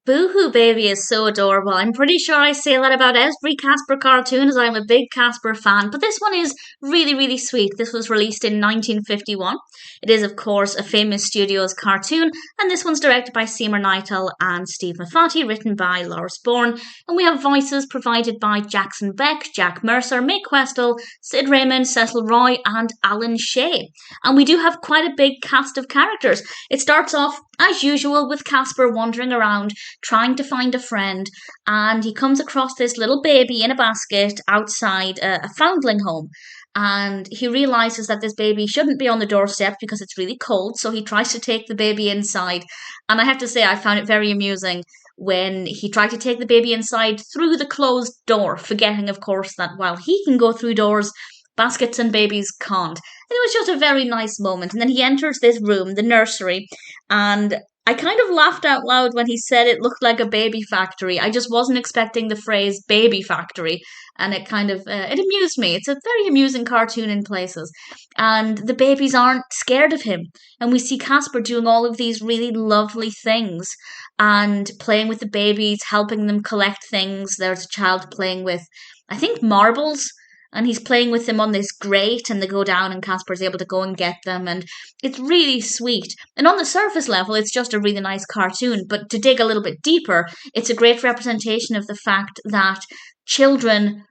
Boohoo Baby is so adorable. I'm pretty sure I say that about every Casper cartoon as I'm a big Casper fan, but this one is really, really sweet. This was released in 1951. It is, of course, a famous studios cartoon, and this one's directed by Seymour Kneitel and Steve Muffati, written by Larz Bourne, and we have voices provided by Jackson Beck, Jack Mercer, Mae Questel, Sid Raymond, Cecil Roy, and Alan Shay. And we do have quite a big cast of characters. It starts off, as usual, with Casper wandering around trying to find a friend, and he comes across this little baby in a basket outside a foundling home. And he realizes that this baby shouldn't be on the doorstep because it's really cold, so he tries to take the baby inside. And I have to say, I found it very amusing when he tried to take the baby inside through the closed door, forgetting, of course, that while he can go through doors, baskets and babies can't. And it was just a very nice moment. And then he enters this room, the nursery, and I kind of laughed out loud when he said it looked like a baby factory. I just wasn't expecting the phrase baby factory, and it kind of it amused me. It's a very amusing cartoon in places, and the babies aren't scared of him. And we see Casper doing all of these really lovely things and playing with the babies, helping them collect things. There's a child playing with, I think, marbles, and he's playing with them on this grate, and they go down and Casper's able to go and get them, and it's really sweet. And on the surface level, it's just a really nice cartoon, but to dig a little bit deeper, it's a great representation of the fact that children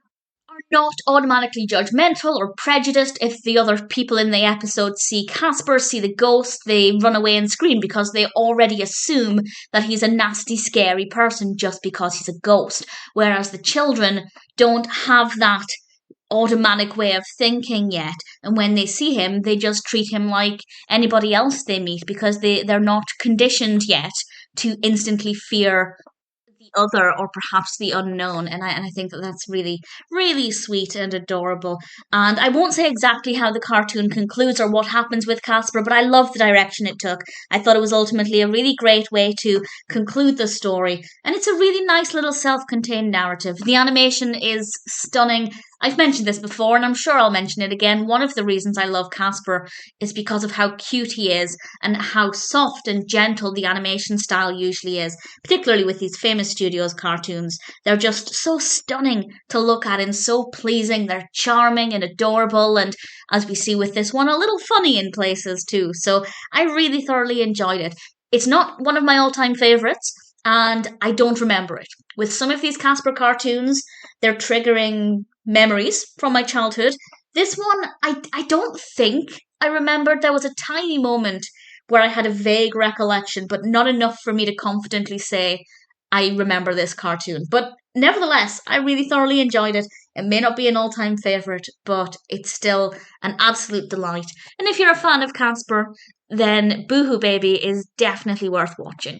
are not automatically judgmental or prejudiced. If the other people in the episode see Casper, see the ghost, they run away and scream because they already assume that he's a nasty, scary person just because he's a ghost. Whereas the children don't have that automatic way of thinking yet, and when they see him they just treat him like anybody else they meet because they're not conditioned yet to instantly fear the other or perhaps the unknown. And I think that that's really, really sweet and adorable. And I won't say exactly how the cartoon concludes or what happens with Casper, but I love the direction it took. I thought it was ultimately a really great way to conclude the story, and it's a really nice little self-contained narrative. The animation is stunning. I've mentioned this before, and I'm sure I'll mention it again. One of the reasons I love Casper is because of how cute he is and how soft and gentle the animation style usually is, particularly with these famous studios cartoons. They're just so stunning to look at and so pleasing. They're charming and adorable, and as we see with this one, a little funny in places too. So I really thoroughly enjoyed it. It's not one of my all-time favourites, and I don't remember it. With some of these Casper cartoons, they're triggering memories from my childhood. This one, I don't think I remembered. There was a tiny moment where I had a vague recollection, but not enough for me to confidently say I remember this cartoon. But nevertheless, I really thoroughly enjoyed it. It may not be an all-time favourite, but it's still an absolute delight. And if you're a fan of Casper, then Boohoo Baby is definitely worth watching.